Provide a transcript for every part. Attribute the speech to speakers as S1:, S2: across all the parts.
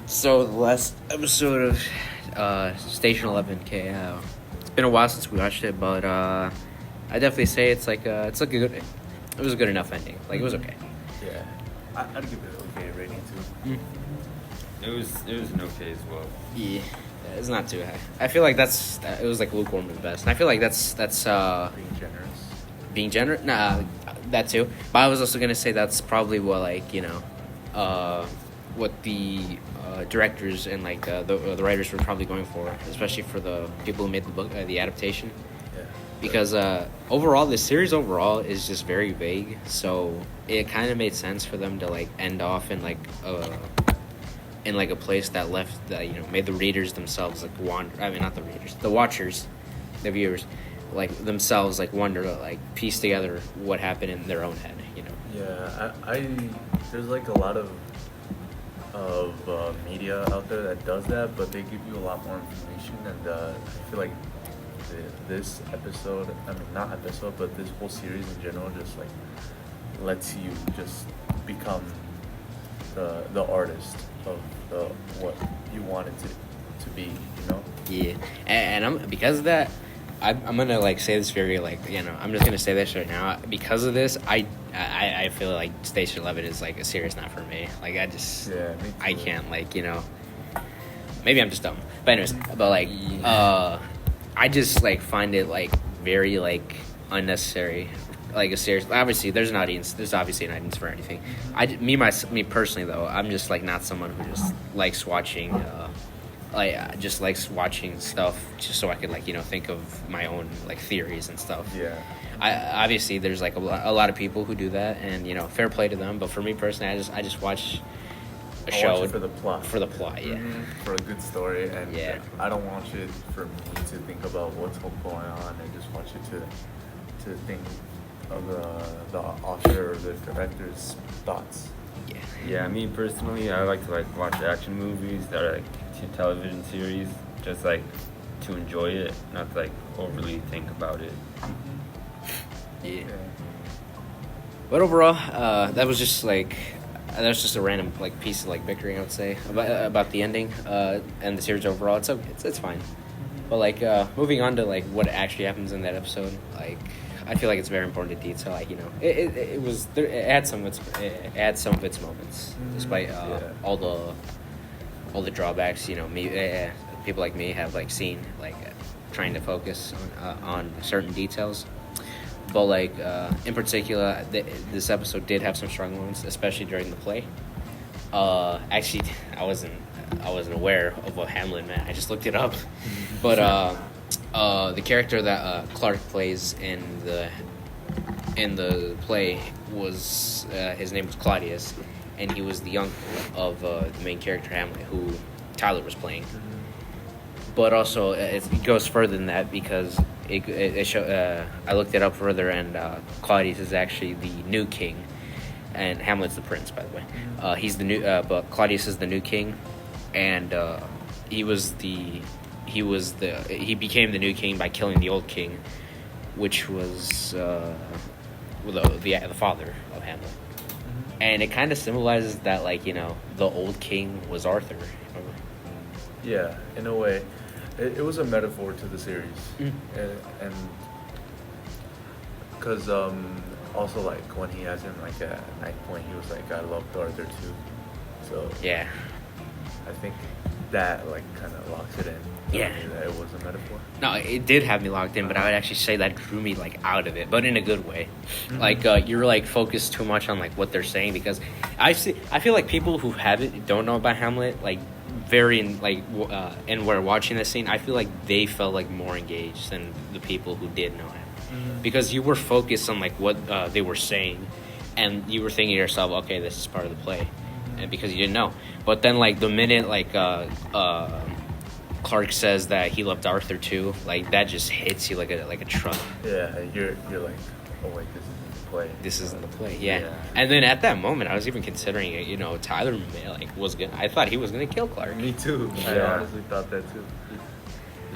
S1: So the last episode of Station 11K. It's been a while since we watched it, but I definitely say it's like a good. It was a good enough ending. Like it was okay.
S2: Yeah, I'd give it an okay rating too.
S1: Mm.
S3: It was an okay as well.
S1: Yeah, it's not too high. I feel like it was like lukewarm at best, and I feel like that's
S2: Being generous.
S1: being generous. Nah, that too. But I was also gonna say that's probably what what the directors and like the writers were probably going for, especially for the people who made the book, the adaptation.
S2: Yeah.
S1: Because overall, the series overall is just very vague, so it kind of made sense for them to like end off in like a place that made the readers themselves like wander. I mean, not the readers, the watchers, the viewers, like themselves like wonder, like piece together what happened in their own head.
S2: Yeah, I there's like a lot of media out there that does that, but they give you a lot more information, and I feel like this episode, I mean not episode, but this whole series in general just like lets you just become the artist of what you want it to be, you know?
S1: Yeah, and I'm because of that. I'm gonna like say this very I'm just gonna say this right now because of this. I feel like Station 11 is like a series not for me. Like
S2: Yeah, me too.
S1: I can't maybe I'm just dumb. But anyways, I just like find it like very like unnecessary. Like a series, obviously there's an audience. There's obviously an audience for anything. Me personally though, I'm just like not someone who just likes watching. Just likes watching stuff just so I could think of my own like theories and stuff.
S2: Yeah.
S1: Obviously there's like a lot of people who do that, and fair play to them. But for me personally, I just watch a
S2: I
S1: show
S2: watch it for the plot.
S1: For the plot, yeah.
S2: Mm-hmm. For a good story, and
S1: Yeah.
S2: I don't watch it for me to think about what's going on. I just watch it to think of the author or the director's thoughts.
S1: Yeah.
S3: Yeah, me personally, I like to watch action movies that are television series, just to enjoy it, not to overly think about it.
S1: Yeah. But overall, that was just a random piece of bickering, I would say, about the ending and the series overall. It's fine. But moving on to what actually happens in that episode, I feel like it's very important to detail. It had some of its moments, despite all the drawbacks. People like me have seen trying to focus on certain details. But in particular, this episode did have some strong moments, especially during the play. Actually, I wasn't aware of what Hamlet meant. I just looked it up. But the character that Clark plays in the play was his name was Claudius, and he was the uncle of the main character Hamlet, who Tyler was playing. But also, it goes further than that because I looked it up further, and Claudius is actually the new king, and Hamlet's the prince, by the way. He's the new, but Claudius is the new king, and he became the new king by killing the old king, which was the father of Hamlet. And it kind of symbolizes that, the old king was Arthur. Remember?
S2: Yeah, in a way. It was a metaphor to the series. And because also, when he has him, at night point, he was I loved Arthur too. So,
S1: Yeah.
S2: I think that, kind of locks it in.
S1: Yeah.
S2: That it was a metaphor.
S1: No, it did have me locked in, but I would actually say that drew me out of it, but in a good way. You're focused too much on what they're saying, because I feel like people who don't know about Hamlet, and were watching this scene, I feel like they felt more engaged than the people who did know him, because you were focused on what they were saying, and you were thinking to yourself, okay, this is part of the play, and because you didn't know. But then the minute Clark says that he loved Arthur too, that just hits you like a truck.
S2: Yeah, you're oh wait, this isn't the play.
S1: This isn't the play, yeah. And then at that moment, I was even considering it. Tyler was gonna. I thought he was gonna kill Clark.
S2: Me too. I
S3: Yeah.
S2: honestly thought that too.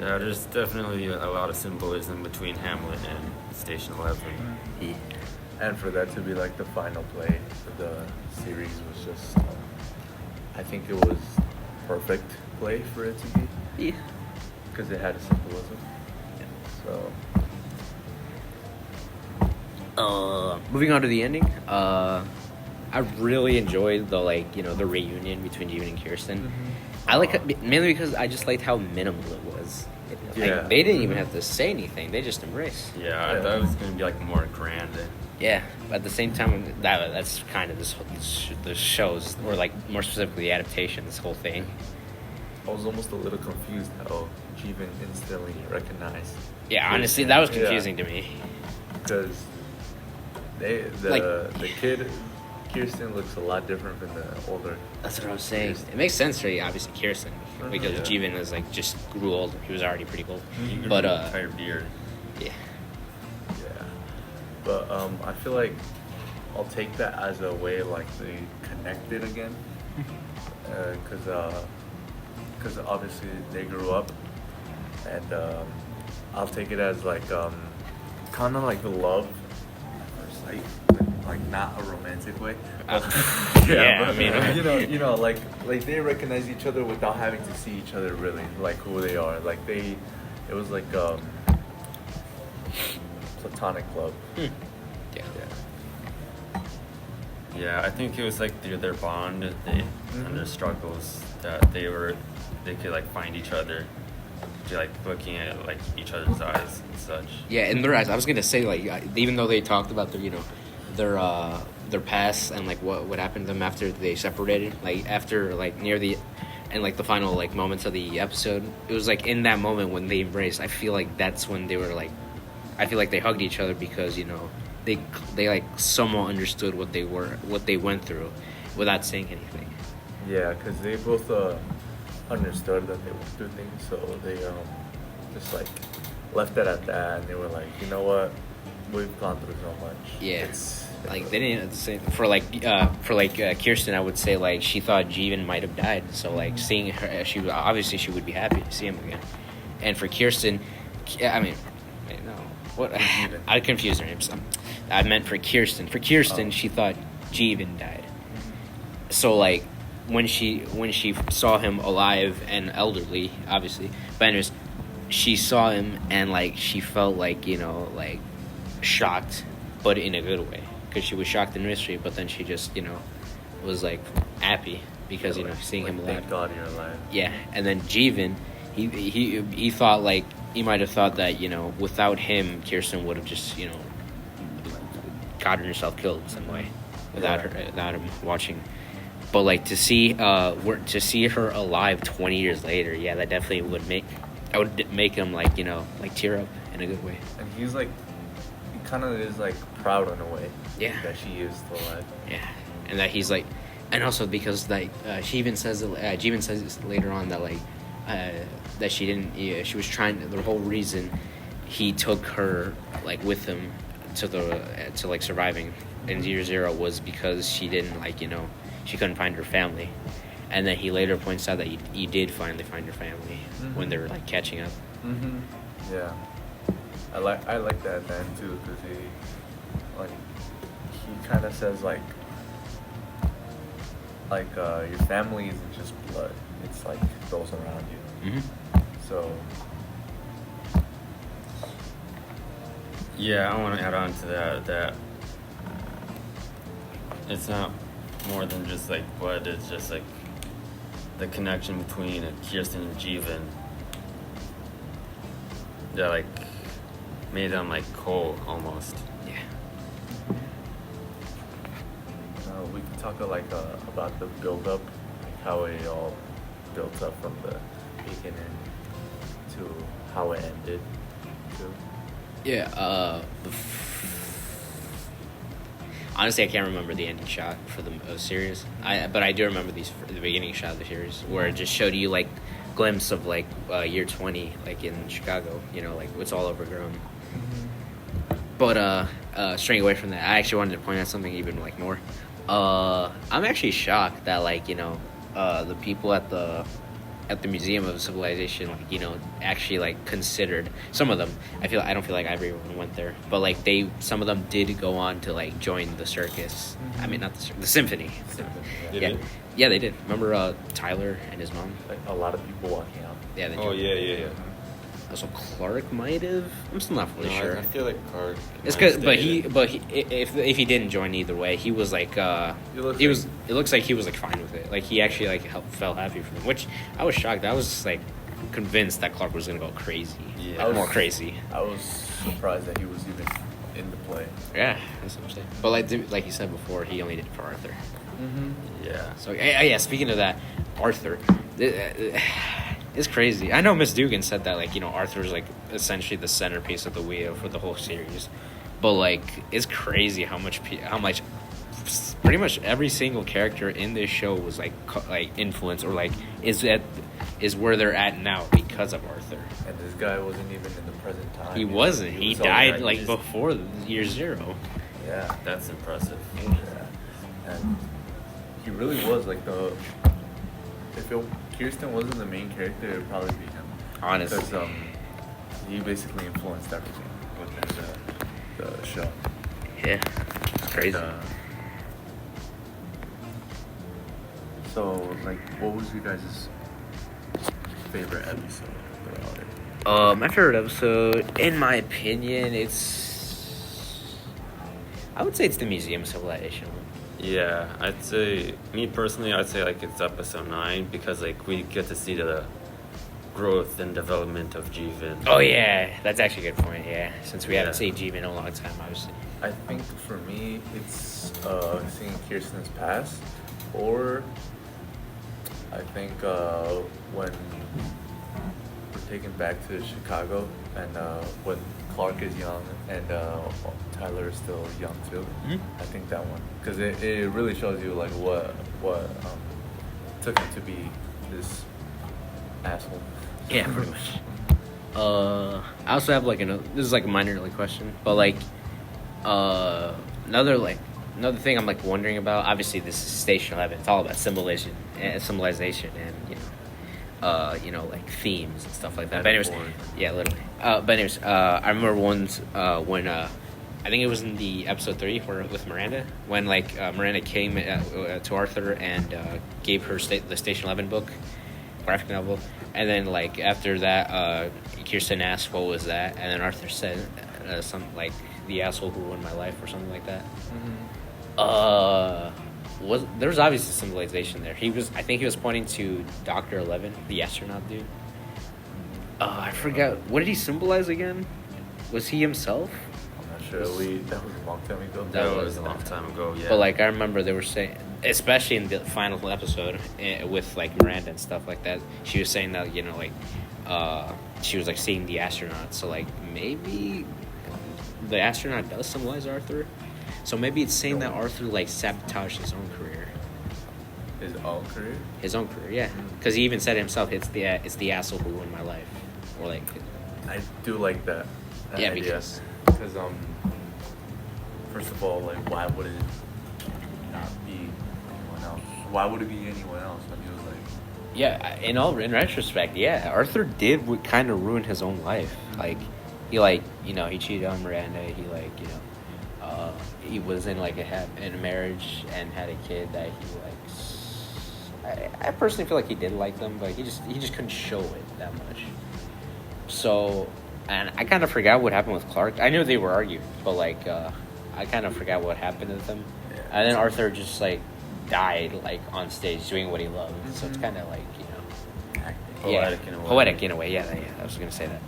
S3: Yeah, there's definitely a lot of symbolism between Hamlet and Station 11.
S1: Yeah.
S2: And for that to be the final play for the series was just, I think it was perfect play for it to be
S1: Yeah.
S2: because it had a symbolism. So
S1: Moving on to the ending. I really enjoyed the the reunion between Jeevan and Kirsten. I like it mainly because I just liked how minimal it was.
S2: Yeah.
S1: They didn't even have to say anything; they just embraced.
S3: Yeah, I thought it was gonna be like more grand.
S1: Yeah, but at the same time, that's kind of the shows, or like more specifically the adaptation. This whole thing.
S2: I was almost a little confused how Jeevan instantly recognized.
S1: Yeah, honestly, that was confusing to me.
S2: Because the kid, Kirsten, looks a lot different than the older.
S1: That's what I was saying. It makes sense for obviously Kirsten because
S2: Yeah.
S1: Jeevan is like just grew older. He was already pretty old.
S3: You grew
S1: But
S3: an entire beard.
S1: yeah.
S2: Yeah. But I feel like I'll take that as a way like they connected again. Because obviously they grew up. And I'll take it as like kind of like love at first sight, like not a romantic way.
S1: Yeah,
S2: but,
S1: I mean,
S2: you know, like they recognize each other without having to see each other really, like who they are. Like it was like platonic love.
S1: Yeah.
S2: Yeah.
S3: Yeah, I think it was like their bond, and their struggles that they could like find each other, like looking at like each other's eyes and such.
S1: Yeah, in their eyes, I was gonna say even though they talked about their past and like what happened to them after they separated, like after like near the and like the final like moments of the episode, it was like in that moment when they embraced. I feel like that's when they were like, I feel like they hugged each other because they like somewhat understood what they went through, without saying anything.
S2: Yeah, because they both understood that they went through things, so they just like left it at that, and they were like, you know what, we've gone through so much.
S1: Yeah.
S2: It's
S1: Like they didn't say for Kirsten, I would say like she thought Jeevan might have died, so like seeing her, she would be happy to see him again. And for Kirsten, I mean, wait, no, what? I confused her names. I meant for Kirsten. For Kirsten, she thought Jeevan died. So like when she saw him alive and elderly, obviously, but anyways, she saw him and like she felt like like shocked, but in a good way. Because she was shocked in mystery, but then she just, was like happy because seeing him alive.
S2: Thank God you're alive.
S1: Yeah, and then Jeevan, he thought like he might have thought that without him, Kirsten would have just gotten herself killed in some way without him watching. But like to see her alive 20 years later, yeah, that definitely would make him like tear up in a good way.
S2: And he's like, he kind of is like proud in a way.
S1: Yeah.
S2: That she is still alive.
S1: Yeah, and that he's like, and also because like she even says Jeevan says later on that like that she didn't she was trying, the whole reason he took her like with him to like surviving in Year Zero was because she didn't she couldn't find her family, and then he later points out that he did finally find her family when they were like catching up.
S2: Mm-hmm. Yeah. I like that then too, because he kind of says like your family isn't just blood, it's like those around you.
S1: Mm-hmm.
S2: So
S3: Yeah, I want to add on to that it's not more than just like blood, it's just like the connection between Kirsten and Jeevan that like made them like cold almost.
S1: Yeah.
S2: we can talk about the build up, like how it all built up from the beginning to how it ended too.
S1: Yeah. Honestly, I can't remember the ending shot for the series. But I do remember the beginning shot of the series where it just showed you like glimpse of like year 20, like in Chicago. Like it's all overgrown. But straying away from that, I actually wanted to point out something even like more. I'm actually shocked that like the people at the Museum of Civilization actually like considered, some of them, I don't feel like everyone went there, but like some of them did go on to like join the circus. I mean, not the symphony.
S3: Did
S1: Yeah.
S3: it?
S1: Yeah, they did. Remember Tyler and his mom?
S2: Like a lot of people walking out.
S1: Yeah, they
S3: Oh
S1: did.
S3: yeah.
S1: Also, Clark might have. I'm still not fully
S3: No,
S1: sure.
S3: I feel like Clark.
S1: It's
S3: might
S1: good,
S3: have
S1: but
S3: stayed.
S1: if he didn't join either way, he was like it looks like he was like fine with it. Like he actually like felt happy for them, which I was shocked. I was just like convinced that Clark was gonna go crazy,
S3: Yeah.
S1: like, more crazy.
S2: I was surprised that he was even in the play.
S1: Yeah, that's what I'm saying. But like you said before, he only did it for Arthur.
S2: Mm-hmm.
S3: Yeah.
S1: So yeah, speaking of that, Arthur, it's crazy. I know Miss Dugan said that like Arthur's like essentially the centerpiece of the wheel for the whole series, but like it's crazy how much pretty much every single character in this show was like influenced or like is where they're at now because of Arthur.
S2: And this guy wasn't even in the present time.
S1: He wasn't. He
S2: was
S1: died
S2: already
S1: like
S2: just-
S1: before year 0.
S2: Yeah.
S3: That's impressive.
S2: Yeah. And he really was like if Kirsten wasn't the main character, it would probably be him.
S1: Honestly.
S2: Because he basically influenced everything within the show.
S1: Yeah, it's crazy.
S2: So, like, what was you guys' favorite episode throughout it?
S1: My favorite episode, in my opinion, I would say it's the Museum Civilization one.
S3: Yeah, I'd say me personally, I'd say like it's episode 9 because like we get to see the growth and development of Jeevan.
S1: Oh yeah, that's actually a good point. Yeah, since we haven't
S3: Yeah.
S1: seen Jeevan in a long time, obviously.
S2: I think for me, it's seeing Kirsten's past, or I think when we're taken back to Chicago and when Clark is young and Tyler is still young too.
S1: Mhm.
S2: I think that one because it really shows you like what took him to be this asshole.
S1: Yeah, pretty much. I also have like this is like a minor like question, but like another thing I'm like wondering about. Obviously, this is Station 11. It's all about symbolization and like themes and stuff like that. But anyways,
S2: Metaphor.
S1: yeah, literally. But anyways, I remember once when I think it was in the episode 3 with Miranda when like Miranda came to Arthur and gave her the Station 11 book, graphic novel, and then like after that, Kirsten asked what was that, and then Arthur said something like the asshole who ruined my life or something like that. There was obviously symbolization there. I think he was pointing to Dr. 11, the astronaut dude. I forgot, what did he symbolize again? Was he himself?
S2: I'm not sure. That was a long time ago.
S1: That
S3: was a long time ago. Yeah.
S1: But like I remember they were saying, especially in the final episode with like Miranda and stuff like that, she was saying that she was like seeing the astronaut. So like maybe the astronaut does symbolize Arthur. So maybe it's saying that Arthur like sabotaged his own career.
S2: His own career.
S1: His own career, yeah. Because he even said it himself, it's the asshole who ruined my life, or like.
S2: I do like that.
S1: Yeah,
S2: idea.
S1: because
S2: first of all, like, why would it not be anyone else? Why would it be anyone else when he was like?
S1: Yeah, in retrospect, yeah, Arthur did kind of ruin his own life. Like, he cheated on Miranda. He was in like in a marriage and had a kid that he likes. I personally feel like he did like them, but he just couldn't show it that much. So, and I kind of forgot what happened with Clark. I knew they were arguing, but like I kind of forgot what happened to them.
S2: Yeah.
S1: And then Arthur just like died like on stage doing what he loved. So it's kind of like
S3: Poetic in a way.
S1: Poetic in a way, yeah. I was gonna say that,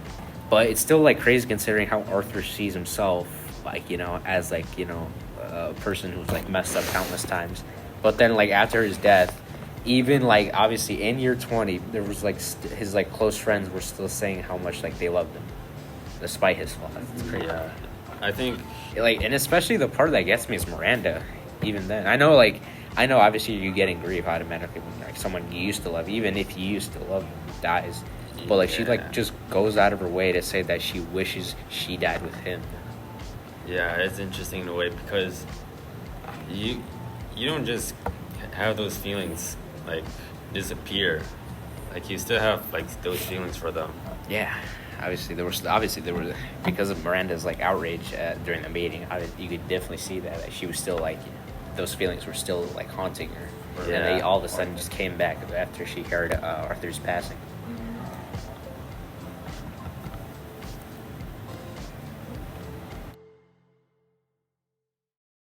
S1: but it's still like crazy considering how Arthur sees himself, like as like a person who's like messed up countless times. But then like after his death, even like obviously in year 20, there was like his like close friends were still saying how much like they loved him, despite his flaws. It's crazy.
S3: Yeah, I think
S1: Like, and especially the part that gets me is Miranda. Even then, I know obviously you getting grief automatically when like someone you used to love, even if you used to love them, dies. But like she like
S3: Yeah.
S1: just goes out of her way to say that she wishes she died with him.
S3: Yeah, it's interesting in a way because you don't just have those feelings like disappear. Like you still have like those feelings for them.
S1: Yeah, obviously there were because of Miranda's like outrage during the meeting. You could definitely see that she was still like those feelings were still like haunting her.
S2: Or-
S1: And they
S3: Yeah.
S1: all of a sudden just came back after she heard Arthur's passing.